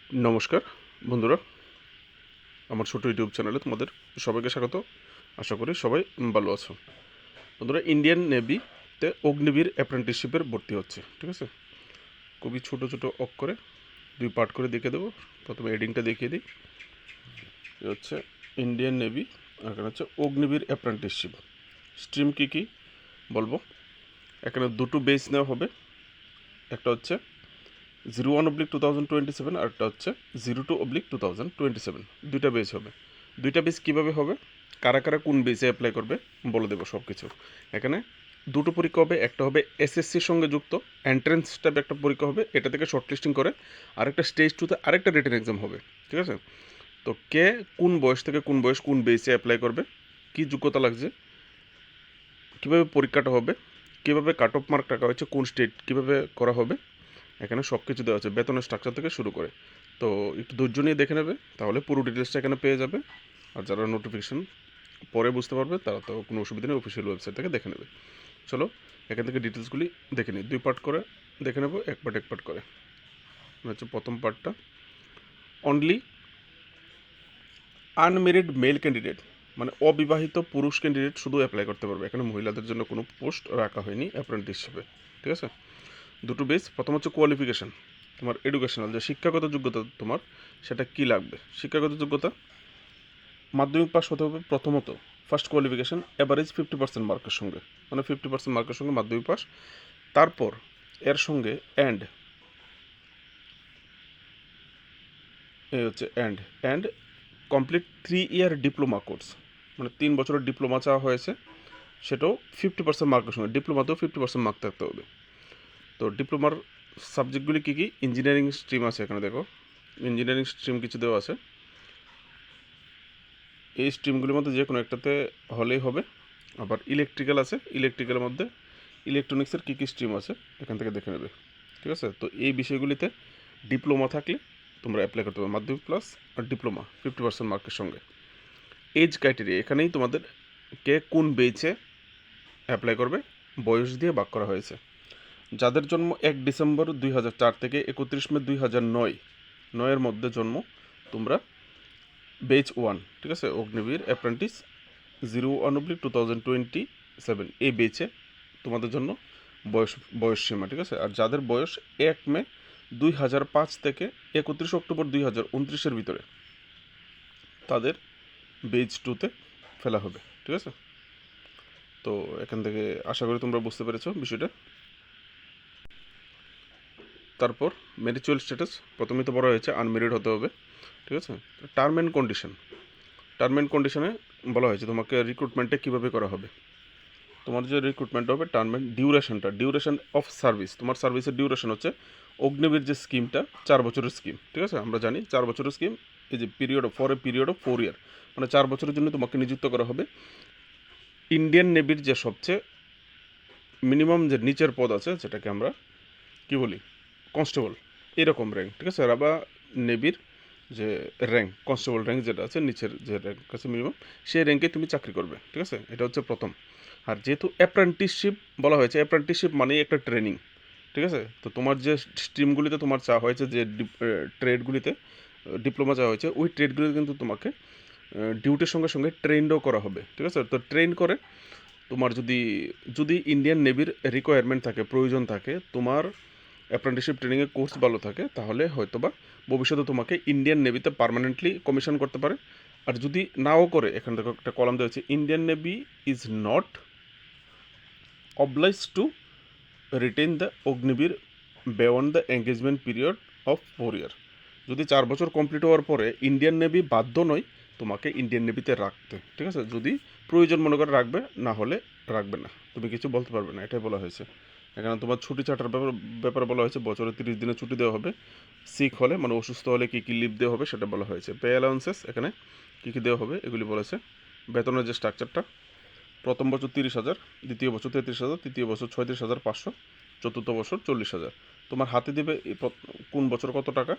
নমস্কার বন্ধুরা, আমার ছোট ইউটিউব চ্যানেলে তোমাদের সবাইকে স্বাগত। আশা করি সবাই ভালো আছো। বন্ধুরা, ইন্ডিয়ান নেভিতে অগ্নিবীর অ্যাপ্রেন্টিসশিপের ভর্তি হচ্ছে, ঠিক আছে। খুবই ছোট ছোট অক্ষরে দুই পার্ট করে দেখিয়ে দেবো। প্রথমে হেডিংটা দেখিয়ে দিই। এ হচ্ছে ইন্ডিয়ান নেভি, আর এখানে হচ্ছে অগ্নিবীর অ্যাপ্রেন্টিসশিপ। স্ট্রিম কী কী বলবো। এখানে দুটো বেস নেওয়া হবে। একটা হচ্ছে 01/2027 আর একটা হচ্ছে 02/2027। দুইটা বেস হবে। দুইটা বেস কীভাবে হবে, কারা কারা কোন বেসে অ্যাপ্লাই করবে বলে দেবো সব কিছু। এখানে দুটো পরীক্ষা হবে। একটা হবে এসএসসির সঙ্গে যুক্ত এন্ট্রেন্স টাইপ একটা পরীক্ষা হবে, এটা থেকে শর্ট লিস্টিং করে আরেকটা স্টেজ টুতে আরেকটা রিটেন এক্সাম হবে, ঠিক আছে। তো কে কোন বয়স থেকে কোন বয়স কোন বেসে অ্যাপ্লাই করবে, কী যোগ্যতা লাগছে, কীভাবে পরীক্ষাটা হবে, কীভাবে কাট অফ মার্ক রাখা হয়েছে, কোন স্টেট কীভাবে করা হবে, এখানে সব কিছু দেওয়া আছে, বেতনের স্ট্রাকচার থেকে শুরু করে। তো একটু ধৈর্য নিয়ে দেখে নেবে, তাহলে পুরো ডিটেলসটা এখানে পেয়ে যাবে। আর যারা নোটিফিকেশান পরে বুঝতে পারবে তারা তো কোনো অসুবিধা নেই, অফিসিয়াল ওয়েবসাইট থেকে দেখে নেবে। চলো এখান থেকে ডিটেলসগুলি দেখে নিই। দুই পার্ট করে দেখে নেবো, এক পার্ট করে। হচ্ছে প্রথম পার্টটা, অনলি আনমেরিড মেল ক্যান্ডিডেট, মানে অবিবাহিত পুরুষ ক্যান্ডিডেট শুধু অ্যাপ্লাই করতে পারবে। এখানে মহিলাদের জন্য কোনো পোস্ট রাখা হয়নি অ্যাপ্রেন্টিসশিপে, ঠিক আছে। দুটো বেস, প্রথম হচ্ছে কোয়ালিফিকেশান, তোমার এডুকেশনাল যে শিক্ষাগত যোগ্যতা তোমার, সেটা কী লাগবে। শিক্ষাগত যোগ্যতা মাধ্যমিক পাস হতে হবে প্রথমত, ফার্স্ট কোয়ালিফিকেশান, অ্যাভারেজ 50% মার্কের সঙ্গে, মানে 50% মার্কের সঙ্গে মাধ্যমিক পাস। তারপর এর সঙ্গে এই হচ্ছে and complete 3 year diploma course, মানে 3 বছরের ডিপ্লোমা চাওয়া হয়েছে, সেটাও 50% মার্কের সঙ্গে। ডিপ্লোমাতেও 50% মার্ক থাকতে হবে। তো ডিপ্লোমার সাবজেক্টগুলি কী কী, ইঞ্জিনিয়ারিং স্ট্রিম আছে এখানে দেখো, ইঞ্জিনিয়ারিং স্ট্রিম কিছু দেওয়া আছে। এই স্ট্রিমগুলির মধ্যে যে কোনো একটাতে হলেই হবে। আবার ইলেকট্রিক্যাল আছে, ইলেকট্রিক্যালের মধ্যে ইলেকট্রনিক্সের কী কী স্ট্রিম আছে এখান থেকে দেখে নেবে, ঠিক আছে। তো এই বিষয়গুলিতে ডিপ্লোমা থাকলে তোমরা অ্যাপ্লাই করতে পারবে, মাধ্যমিক প্লাস আর ডিপ্লোমা 50% মার্কের সঙ্গে। এজ ক্রাইটেরিয়া এখানেই তোমাদের কে কোন বেচে অ্যাপ্লাই করবে বয়স দিয়ে ভাগ করা হয়েছে। যাদের জন্ম 1 ডিসেম্বর 2004 থেকে 31 মে 2009 মধ্যে জন্ম, তোমরা বেচ 1, ঠিক আছে, অগ্নিবীর অ্যাপ্রেন্টিস 01/2027 এই বেচে তোমাদের জন্য বয়স সীমা, ঠিক আছে। আর যাদের বয়স 1 মে 2005 থেকে 31 অক্টোবর 2029 ভিতরে, তাদের বেচ 2তে ফেলা হবে, ঠিক আছে। তো এখান থেকে আশা করি তোমরা বুঝতে পেরেছো বিষয়টা। তারপর ম্যারিচুয়াল স্ট্যাটাস, প্রথমেই তো বলা হয়েছে আনমেরিড হতে হবে, ঠিক আছে। টার্ম অ্যান্ড কন্ডিশনে বলা হয়েছে তোমাকে রিক্রুটমেন্টে কীভাবে করা হবে। তোমার যে রিক্রুটমেন্ট হবে, term and duration of service, তোমার সার্ভিসের ডিউরেশন হচ্ছে অগ্নিবীর যে স্কিমটা 4 বছরের স্কিম, ঠিক আছে। আমরা জানি 4 বছরের স্কিম, এই যে পিরিয়ড অফ 4 ইয়ার, মানে 4 বছরের জন্য তোমাকে নিযুক্ত করা হবে। ইন্ডিয়ান নেভির যে সবচেয়ে মিনিমাম যে নিচের পদ আছে, যেটাকে আমরা কী বলি, কনস্টেবল, এরকম র্যাঙ্ক, ঠিক আছে। বা নেভির যে র্যাঙ্ক, কনস্টেবল র্যাঙ্ক যেটা আছে, নিচের যে র্যাঙ্ক আছে মিনিমাম, সেই র্যাঙ্কে তুমি চাকরি করবে, ঠিক আছে। এটা হচ্ছে প্রথম। আর যেহেতু অ্যাপ্রেন্টিসশিপ বলা হয়েছে, অ্যাপ্রেন্টিসশিপ মানেই একটা ট্রেনিং, ঠিক আছে। তো তোমার যে স্ট্রিমগুলিতে তোমার চাওয়া হয়েছে, যে ট্রেডগুলিতে ডিপ্লোমা চাওয়া হয়েছে, ওই ট্রেডগুলিতে কিন্তু তোমাকে ডিউটির সঙ্গে সঙ্গে ট্রেনডও করা হবে, ঠিক আছে। তো ট্রেন করে তোমার যদি ইন্ডিয়ান নেভির রিকোয়ারমেন্ট থাকে, প্রয়োজন থাকে, তোমার অ্যাপ্রেন্টিসশিপ ট্রেনিংয়ের কোর্স ভালো থাকে, তাহলে হয়তোবা ভবিষ্যতে তোমাকে ইন্ডিয়ান নেভিতে পার্মানেন্টলি কমিশন করতে পারে। আর যদি নাও করে, এখান থেকে একটা কলাম দেওয়া হচ্ছে, Indian navy is not obliged to retain the Agniveer beyond the engagement period of 4 year। যদি 4 বছর কমপ্লিট হওয়ার পরে ইন্ডিয়ান নেভি বাধ্য নয় তোমাকে ইন্ডিয়ান নেভিতে রাখতে, ঠিক আছে। যদি প্রয়োজন মনে করে রাখবে, না হলে রাখবে না, তুমি কিছু বলতে পারবে না, এটাই বলা হয়েছে। এখানে তোমার ছুটি ছাটার ব্যাপারে বলা হয়েছে, বছরে 30 দিনের ছুটি দেওয়া হবে। সিক হলে, মানে অসুস্থ হলে কী কী লিভ দেওয়া হবে সেটা বলা হয়েছে। পে অ্যালাউন্সেস এখানে কী কী দেওয়া হবে এগুলি বলেছে। বেতনের যে স্ট্রাকচারটা, প্রথম বছর 30,000, দ্বিতীয় বছর 33,000, তৃতীয় বছর 36,500, চতুর্থ বছর 40,000। তোমার হাতে দেবে কোন বছর কত টাকা,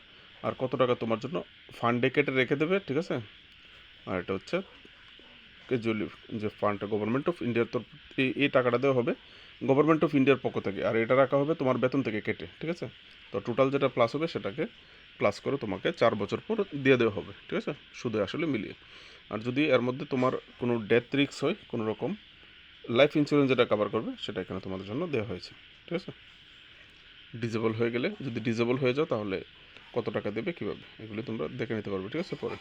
আর কত টাকা তোমার জন্য ফান্ডে কেটে রেখে দেবে, ঠিক আছে। আর এটা হচ্ছে ক্যাজুয়ালি যে ফান্ডটা গভর্নমেন্ট অফ ইন্ডিয়ার তরফ, এই টাকাটা দেওয়া হবে গভর্নমেন্ট অফ ইন্ডিয়ার পক্ষ থেকে, আর এটা রাখা হবে তোমার বেতন থেকে কেটে, ঠিক আছে। তো টোটাল যেটা প্লাস হবে সেটাকে প্লাস করে তোমাকে 4 বছর পর দিয়ে দেওয়া হবে, ঠিক আছে, সুদে আসলে মিলিয়ে। আর যদি এর মধ্যে তোমার কোনো ডেথ রিস্ক হয়, কোনো রকম লাইফ ইন্স্যুরেন্স যেটা কভার করবে সেটা এখানে তোমাদের জন্য দেওয়া হয়েছে, ঠিক আছে। ডিজেবল হয়ে গেলে, যদি ডিজেবল হয়ে যাও তাহলে কত টাকা দেবে, কীভাবে, এগুলি তোমরা দেখে নিতে পারবে, ঠিক আছে, পরে।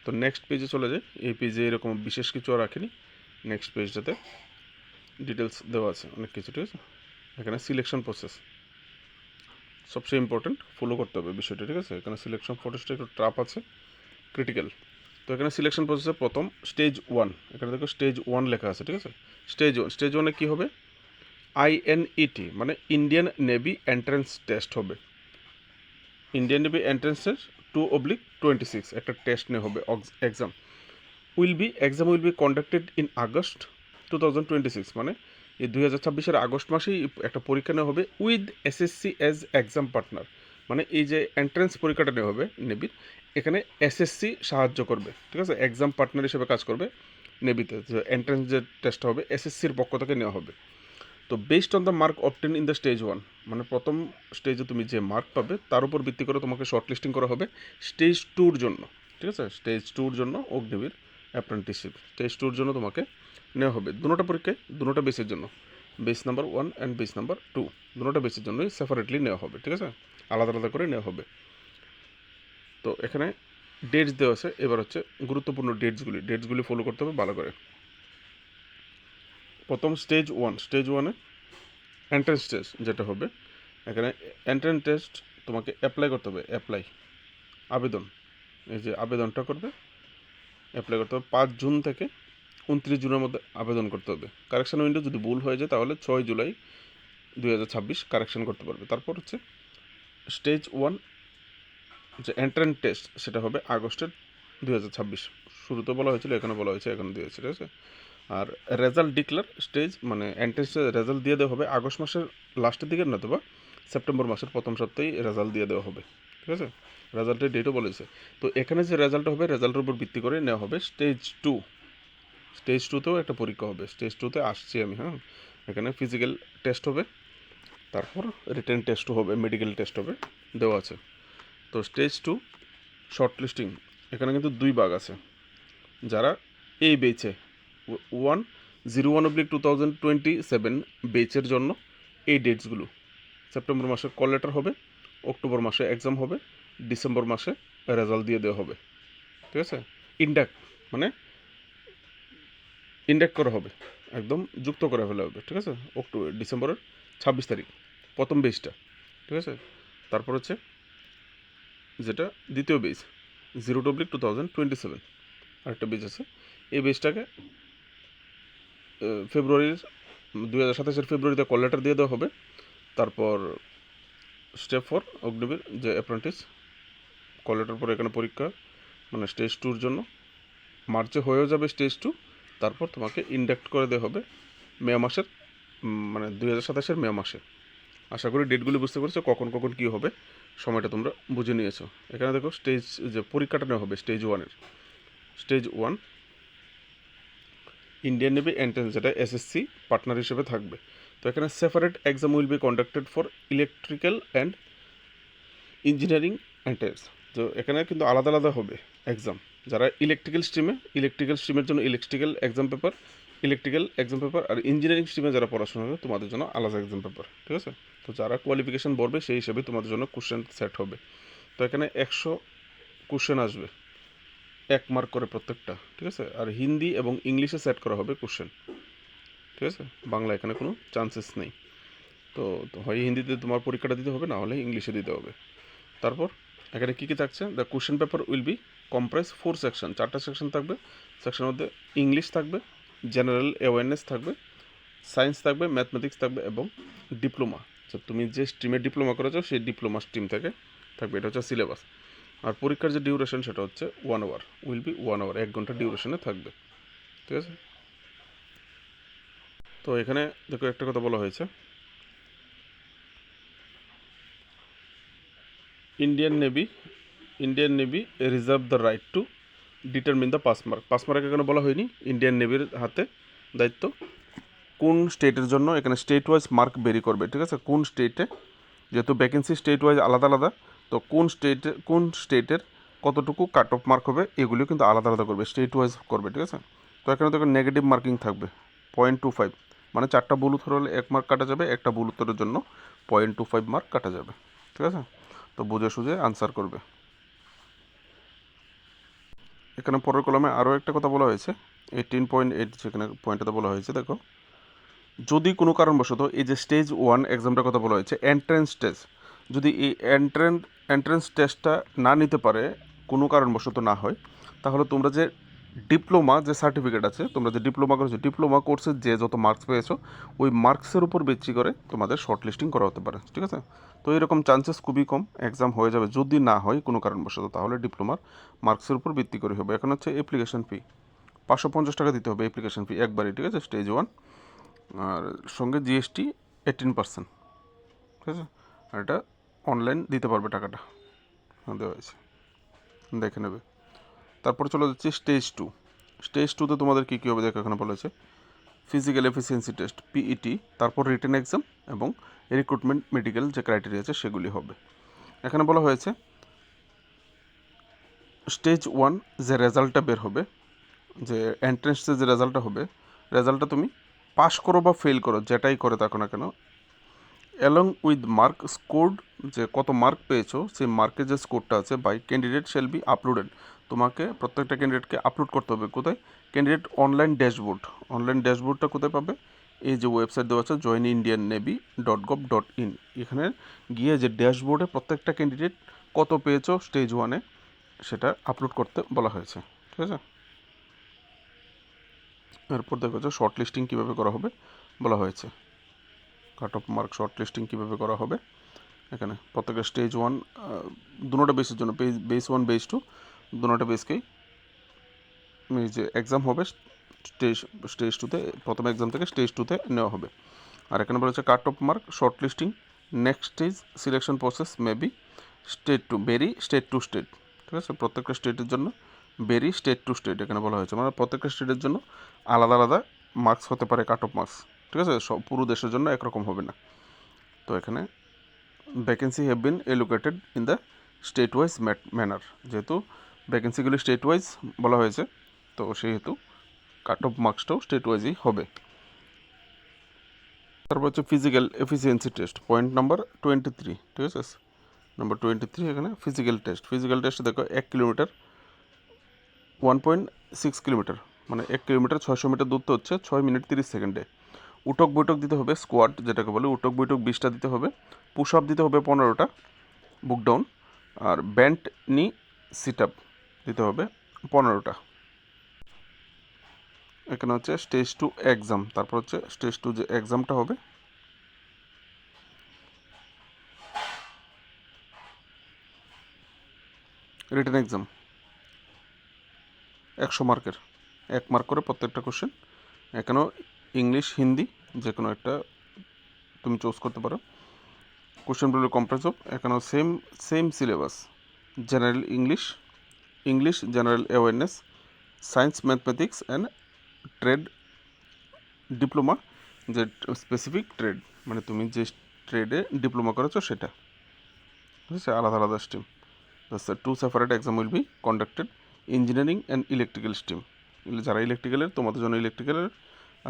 তো নেক্সট পেজে চলে যাই। এই পেজে এরকম বিশেষ কিছু আর রাখিনি। নেক্সট পেজটাতে ডিটেলস দেওয়া আছে অনেক কিছু, ঠিক আছে। এখানে সিলেকশন প্রসেস সবচেয়ে ইম্পর্টেন্ট, ফলো করতে হবে বিষয়টা, ঠিক আছে। এখানে সিলেকশন প্রসেসটা একটু ট্রাপ আছে, ক্রিটিক্যাল। তো এখানে সিলেকশন প্রসেসে প্রথম স্টেজ 1, এখানে দেখো স্টেজ 1 লেখা আছে, ঠিক আছে। স্টেজ 1-এ কী হবে, INET মানে ইন্ডিয়ান নেভি এন্ট্রান্স টেস্ট হবে। ইন্ডিয়ান নেভি এন্ট্রান্স টেস্ট 2/26 একটা টেস্ট নিয়ে হবে, exam exam will be conducted in August 2026, মানে এই 2026-এর আগস্ট মাসেই একটা পরীক্ষা নেওয়া হবে with SSC as exam partner. মানে এই যে এন্ট্রান্স পরীক্ষাটা নেওয়া হবে নেভির, এখানে SSC সাহায্য করবে, ঠিক আছে, এক্সাম পার্টনার হিসেবে কাজ করবে নেভিতে। যে এন্ট্রান্স যে টেস্ট হবে SSCর পক্ষ থেকে নেওয়া হবে। তো based on the mark obtain in the stage 1, মানে প্রথম স্টেজে তুমি যে মার্ক পাবে তার উপর ভিত্তি করে তোমাকে শর্ট লিস্টিং করা হবে স্টেজ 2-র জন্য, ঠিক আছে। স্টেজ 2-র জন্য অগ্নিবীর অ্যাপ্রেন্টিসশিপ স্টেজ 2-র জন্য তোমাকে নেওয়া হবে। দুটোটা পরীক্ষায় দুটোটা বেসের জন্য, base number 1 and base number 2, দুটোটা বেসের জন্যই সেপারেটলি নেওয়া হবে, ঠিক আছে, আলাদা আলাদা করে নেওয়া হবে। তো এখানে ডেটস দেওয়া আছে। এবার হচ্ছে গুরুত্বপূর্ণ ডেটসগুলি ফলো করতে হবে ভালো করে। প্রথম স্টেজ 1-এ এন্ট্রান্স টেস্ট যেটা হবে, এখানে এন্ট্রান্স টেস্ট তোমাকে অ্যাপ্লাই করতে হবে, আবেদন, এই যে আবেদনটা অ্যাপ্লাই করতে হবে 5 জুন থেকে 29 জুনের মধ্যে আবেদন করতে হবে। কারেকশান উইন্ডো যদি ভুল হয়ে যায় তাহলে 6 জুলাই 2026 কারেকশান করতে পারবে। তারপর হচ্ছে স্টেজ 1 যে এন্ট্রান্স টেস্ট সেটা হবে আগস্টের 2026, শুরুতে বলা হয়েছিল, এখানে বলা হয়েছে, এখানে দিয়েছে, ঠিক আছে। আর রেজাল্ট ডিক্লেয়ার স্টেজ মানে এন্ট্রান্সের রেজাল্ট দিয়ে দেওয়া হবে আগস্ট মাসের লাস্টের দিকে, না তো বা সেপ্টেম্বর মাসের প্রথম সপ্তাহেই রেজাল্ট দিয়ে দেওয়া হবে, ঠিক আছে। রেজাল্টের ডেটও বলেছে। তো এখানে যে রেজাল্ট হবে রেজাল্টের উপর ভিত্তি করে নেওয়া হবে স্টেজ 2। স্টেজ 2-তেও একটা পরীক্ষা হবে। স্টেজ 2-তে আসছি আমি, হ্যাঁ। এখানে ফিজিক্যাল টেস্ট হবে, তারপর রিটেন টেস্টও হবে, মেডিকেল টেস্ট হবে, দেওয়া আছে। তো স্টেজ 2 শর্ট লিস্টিং, এখানে কিন্তু 2 ভাগ আছে। যারা এই বেচে 1/01/2027 বেচের জন্য এই ডেটসগুলো, সেপ্টেম্বর মাসে কল লেটার হবে, অক্টোবর মাসে এক্সাম হবে, ডিসেম্বর মাসে রেজাল্ট দিয়ে দেওয়া হবে, ঠিক আছে। মানে ইন্ডেক্ট করা হবে, একদম যুক্ত করে ফেলা হবে, ঠিক আছে, ডিসেম্বরের 26 তারিখ প্রথম বেচটা, ঠিক আছে। তারপর হচ্ছে যেটা দ্বিতীয় বেচ 0/2027 আরেকটা বেচ আছে। এই বেচটাকে ফেব্রুয়ারির 2027-এর ফেব্রুয়ারিতে কল লেটার দিয়ে দেওয়া হবে। তারপর স্টেপ 4 অগ্নিবীর যে অ্যাপ্রেন্টিস, কল লেটার পরে এখানে পরীক্ষা, মানে স্টেজ 2-র জন্য মার্চে হয়েও যাবে স্টেজ 2। তারপর তোমাকে ইন্ডাক্ট করে দেওয়া হবে মে মাসের, মানে 2027-এর মে মাসে। আশা করি ডেটগুলি বুঝতে পেরেছো, কখন কখন কী হবে সময়টা তোমরা বুঝে নিয়েছো। এখানে দেখো স্টেজ যে পরীক্ষাটা নেওয়া হবে স্টেজ 1 ইন্ডিয়ান নেভি এন্ট্রান্স, যেটা SSC পার্টনার হিসেবে থাকবে। তো এখানে separate exam will be conducted for electrical and engineering entrance. তো এখানে কিন্তু আলাদা আলাদা হবে এক্সাম। যারা ইলেকট্রিক্যাল স্ট্রিমের জন্য ইলেকট্রিক্যাল এক্সাম পেপার, আর ইঞ্জিনিয়ারিং স্ট্রিমে যারা পড়াশোনা হবে তোমাদের জন্য আলাদা এক্সাম পেপার, ঠিক আছে। তো যারা কোয়ালিফিকেশান বলবে সেই হিসেবে তোমাদের জন্য কোশ্চেন সেট হবে। তো এখানে 100 কোশ্চেন আসবে, 1 মার্ক করে প্রত্যেকটা, ঠিক আছে। আর হিন্দি এবং ইংলিশে সেট করা হবে কোশ্চেন, ঠিক আছে। বাংলা এখানে কোনো চান্সেস নেই। তো হয় হিন্দিতে তোমার পরীক্ষাটা দিতে হবে, না হলে ইংলিশে দিতে হবে। তারপর এখানে কী কী থাকছে, the question paper will be comprise 4 section, 4টা সেকশন থাকবে। সেকশনের মধ্যে ইংলিশ থাকবে, জেনারেল অ্যাওয়ারনেস থাকবে, সায়েন্স থাকবে, ম্যাথমেটিক্স থাকবে এবং ডিপ্লোমা। তুমি যে স্ট্রিমে ডিপ্লোমা করেছো সেই ডিপ্লোমা স্ট্রিম থেকে থাকবে, এটা হচ্ছে সিলেবাস। আর পরীক্ষার যে ডিউরেশন সেটা হচ্ছে 1 আওয়ার, উইল বি 1 আওয়ার, 1 ঘন্টা ডিউরেশনে থাকবে, ঠিক আছে। তো এখানে দেখো একটা কথা বলা হয়েছে, Indian navy reserve the right two determine the pass mark এখানে বলা হয়নি, ইন্ডিয়ান নেভির হাতে দায়িত্ব কোন স্টেটের জন্য, এখানে স্টেট ওয়াইজ মার্ক বেরি করবে, ঠিক আছে। কোন স্টেটে যেহেতু ভ্যাকেন্সি স্টেট ওয়াইজ আলাদা আলাদা, তো কোন স্টেটের কতটুকু কাট অফ মার্ক হবে এগুলিও কিন্তু আলাদা আলাদা করবে, স্টেট ওয়াইজ করবে, ঠিক আছে। তো এখানে দেখো নেগেটিভ মার্কিং থাকবে 0.25, মানে 4টা ভুল উত্তর হলে 1 মার্ক কাটা যাবে, একটা ভুল উত্তরের জন্য 0.25 মার্ক কাটা যাবে, ঠিক আছে। তো বুঝে সুঝে আনসার করবে। এখানে পরের কলমে আরও একটা কথা বলা হয়েছে 18.8, যেখানে পয়েন্টটা বলা হয়েছে দেখো, যদি কোনো কারণবশত এই যে স্টেজ 1 এক্সামটার কথা বলা হয়েছে এন্ট্রেন্স টেস্ট, যদি এই এন্ট্রেন্স টেস্টটা না নিতে পারে, কোনো কারণবশত না হয়, তাহলে তোমরা যে ডিপ্লোমা যে সার্টিফিকেট আছে, তোমরা যে ডিপ্লোমা করেছো, ডিপ্লোমা কোর্সের যে যত মার্কস পেয়েছো ওই মার্কসের উপর ভিত্তি করে তোমাদের শর্ট লিস্টিং করা হতে পারে, ঠিক আছে। তো এরকম চান্সেস খুবই কম এক্সাম হয়ে যাবে, যদি না হয় কোনো কারণবশত, তাহলে ডিপ্লোমার মার্কসের উপর ভিত্তি করে হবে। এখন হচ্ছে অ্যাপ্লিকেশন ফি 550 টাকা দিতে হবে, অ্যাপ্লিকেশন ফি একবারই, ঠিক আছে, স্টেজ 1, আর সঙ্গে জিএসটি 18%, ঠিক আছে। আর এটা অনলাইন দিতে পারবে টাকাটা, দেওয়া হয়েছে, দেখে নেবে। তারপর চলে যাচ্ছে স্টেজ 2। স্টেজ 2তে তোমাদের কী কী হবে দেখো, এখানে বলেছে ফিজিক্যাল এফিসিয়েন্সি টেস্ট পিইটি, তারপর রিটেন এক্সাম এবং রিক্রুটমেন্ট মেডিকেল যে ক্রাইটেরিয়া আছে সেগুলি হবে। এখানে বলা হয়েছে স্টেজ 1 যে রেজাল্টটা বের হবে, যে এন্ট্রেন্সে যে রেজাল্টটা হবে, রেজাল্টটা তুমি পাস করো বা ফেল করো, যেটাই করে থাকো না কেন, অ্যালং উইথ মার্ক স্কোর্ড, যে কত মার্ক পেয়েছো সেই মার্কের যে স্কোরটা আছে, by candidate shall be uploaded, তোমাকে প্রত্যেকটা ক্যান্ডিডেটকে আপলোড করতে হবে কোথায়, ক্যান্ডিডেট অনলাইন ড্যাশবোর্ড। অনলাইন ড্যাশবোর্ডটা কোথায় পাবে, এই যে ওয়েবসাইট দেওয়া আছে joinindiannavy.gov.in, এখানে গিয়ে যে ড্যাশবোর্ডে প্রত্যেকটা ক্যান্ডিডেট কত পেয়েছো স্টেজ 1-এ সেটা আপলোড করতে বলা হয়েছে, ঠিক আছে। এরপর দেখো যে শর্ট লিস্টিং কীভাবে করা হবে বলা হয়েছে, কাট অফ মার্ক শর্ট লিস্টিং কীভাবে করা হবে। এখানে প্রত্যেকের স্টেজ 1 দুটোটা বেসের জন্য, বেস 1 বেস 2 দুটোটা বেসকেই এই যে এক্সাম হবে স্টেজ 2-তে, প্রথম এক্সাম থেকে স্টেজ 2-তে নেওয়া হবে। আর এখানে বলেছে cut off mark shortlisting next stage selection process may be state to vary state to state, ঠিক আছে। প্রত্যেকটা স্টেটের জন্য ভেরি স্টেট টু স্টেট এখানে বলা হয়েছে, মানে প্রত্যেকটা স্টেটের জন্য আলাদা আলাদা মার্কস হতে পারে, কাট অফ মার্কস, ঠিক আছে, সব পুরো দেশের জন্য একরকম হবে না। তো এখানে vacancy have been allocated in the state wise manner, যেহেতু ভ্যাকেন্সিগুলি স্টেট ওয়াইজ বলা হয়েছে, তো সেহেতু কাট অফ মার্কসটাও স্টেট ওয়াইজই হবে। তারপর হচ্ছে physical efficiency test, point number 23, ঠিক আছে, নাম্বার 23। এখানে ফিজিক্যাল টেস্ট দেখো 1 কিলোমিটার 1.6 কিলোমিটার, মানে 1 কিলোমিটার 600 মিটার দূরত্ব হচ্ছে 6 মিনিট 30 সেকেন্ডে। উঠক বৈঠক দিতে হবে, স্কোয়াড যেটাকে বলে, উঠক বৈঠক 20টা দিতে হবে, পুশ আপ দিতে হবে 15টা, বুক ডাউন, আর ব্যান্ড নি সিট আপ দিতে হবে 15টা। এখানে হচ্ছে স্টেজ 2 এক্সাম, তারপর হচ্ছে স্টেজ 2 যে এক্সামটা হবে রিটেন এক্সাম 100 মার্কের, 1 মার্ক করে প্রত্যেকটা কোশ্চেন। এখানেও ইংলিশ হিন্দি যে কোনো একটা তুমি চুজ করতে পারো। কোশ্চেনগুলো কম্প্রেস অফ, এখানেও same syllabus, general English general awareness, science mathematics and trade diploma, যে স্পেসিফিক ট্রেড, মানে তুমি যে ট্রেডে ডিপ্লোমা করেছো সেটা, ঠিক আছে, আলাদা আলাদা stream. Two separate exam will be conducted, engineering and electrical stream, যারা ইলেকট্রিক্যালের তোমাদের জন্য ইলেকট্রিক্যালের,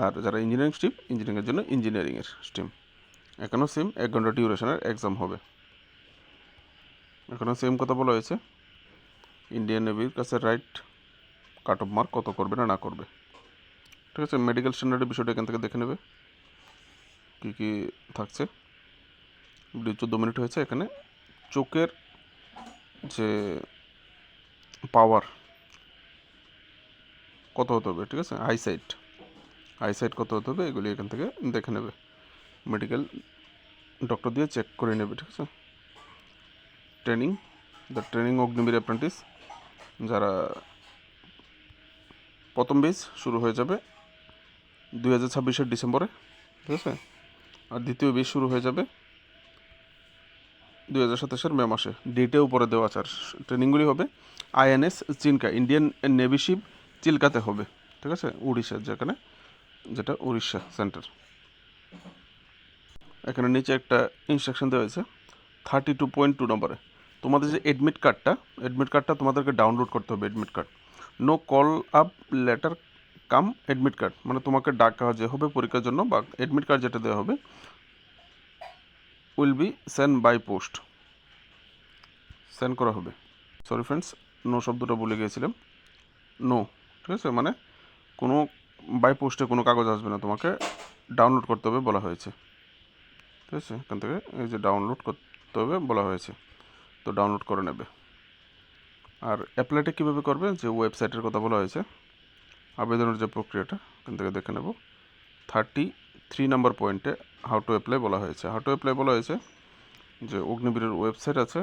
আর যারা ইঞ্জিনিয়ারিং স্ট্রিম ইঞ্জিনিয়ারিংয়ের জন্য ইঞ্জিনিয়ারিংয়ের স্ট্রিম। এখানেও সেম 1 ঘন্টা ডিউরেশনের এক্সাম হবে। এখানেও সেম কথা বলা হয়েছে, ইন্ডিয়ান নেভির কাছে রাইট কাট অফ মার্ক কত করবে না করবে, ঠিক আছে। মেডিকেল স্ট্যান্ডার্ডের বিষয়টা এখান থেকে দেখে নেবে কী কী থাকছে। 14 মিনিট হয়েছে। এখানে চোখের যে পাওয়ার কত হতে হবে, ঠিক আছে, আইসাইট কত হতে হবে এগুলি এখান থেকে দেখে নেবে, মেডিকেল ডক্টর দিয়ে চেক করে নেবে, ঠিক আছে। ট্রেনিং অগ্নিবীর অ্যাপ্রেন্টিস, যারা প্রথম বেচ শুরু হয়ে যাবে 2026-এর ডিসেম্বরে, ঠিক আছে, আর দ্বিতীয় বেচ শুরু হয়ে যাবে 2027-এর মে মাসে, ডেটেও উপরে দেওয়া আছে। আর ট্রেনিংগুলি হবে INS Chilka, Indian navy ship চিল্কাতে হবে, ঠিক আছে, উড়িষ্যার যেটা উড়িষ্যা সেন্টার। এখানে নিচে একটা ইনস্ট্রাকশন দেওয়া হয়েছে, 32.2 নম্বরে তোমাদের যে অ্যাডমিট কার্ডটা তোমাদেরকে ডাউনলোড করতে হবে। Admit card, no call up letter cum admit card, মানে তোমাকে ডাকা যে হবে পরীক্ষার জন্য বা অ্যাডমিট কার্ড যেটা দেওয়া হবে will be send by post, send করা হবে। সরি ফ্রেন্ডস, নো শব্দটা ভুলে গিয়েছিলাম। নো, ঠিক আছে, মানে কোনো বাই পোস্টে কোনো কাগজ আসবে না, তোমাকে ডাউনলোড করতে হবে বলা হয়েছে। ঠিক আছে, এখান থেকে এই যে ডাউনলোড করতে হবে বলা হয়েছে, তো ডাউনলোড করে নেবে। আর অ্যাপ্লাইটা কীভাবে করবে, যে ওয়েবসাইটের কথা বলা হয়েছে, আবেদনের যে প্রক্রিয়াটা এখান থেকে দেখে নেব। 33 নম্বর পয়েন্টে হাউ টু অ্যাপ্লাই বলা হয়েছে। হাউ টু অ্যাপ্লাই বলা হয়েছে যে অগ্নিবীরের ওয়েবসাইট আছে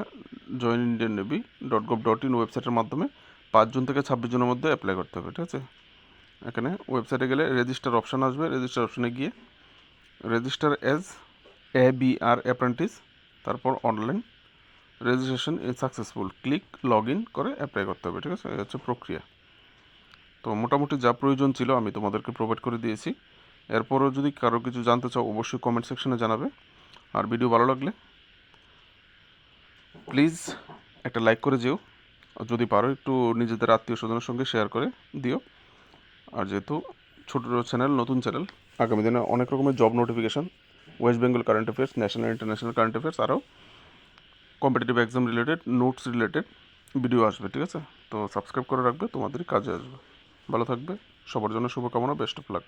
joinindiannavy.gov.in, ওয়েবসাইটের মাধ্যমে 5 জুন থেকে 26 জুনের মধ্যে অ্যাপ্লাই করতে হবে। ঠিক আছে, এখানে ওয়েবসাইটে গেলে রেজিস্টার অপশান আসবে, রেজিস্টার অপশানে গিয়ে রেজিস্টার অ্যাজ ABR অ্যাপ্রেন্টিস, তারপর online registration is successful, click log in করে অ্যাপ্লাই করতে হবে। ঠিক আছে, এই হচ্ছে প্রক্রিয়া। তো মোটামুটি যা প্রয়োজন ছিল আমি তোমাদেরকে প্রোভাইড করে দিয়েছি। এরপরও যদি কারো কিছু জানতে চাও অবশ্যই কমেন্ট সেকশনে জানাবে। আর ভিডিও ভালো লাগলে প্লিজ একটা লাইক করে যেও, যদি পারো একটু নিজেদের আত্মীয় স্বজনের সঙ্গে শেয়ার করে দিও। আর যেহেতু ছোটো চ্যানেল, নতুন চ্যানেল, আগামী দিনে অনেক রকমের job notification, West Bengal current affairs, national international current affairs, আরও competitive exam related, notes related video আসবে। ঠিক আছে, তো সাবস্ক্রাইব করে রাখবে, তোমাদেরই কাজে আসবে। ভালো থাকবে, সবার জন্য শুভকামনা, বেস্ট অফ লাক।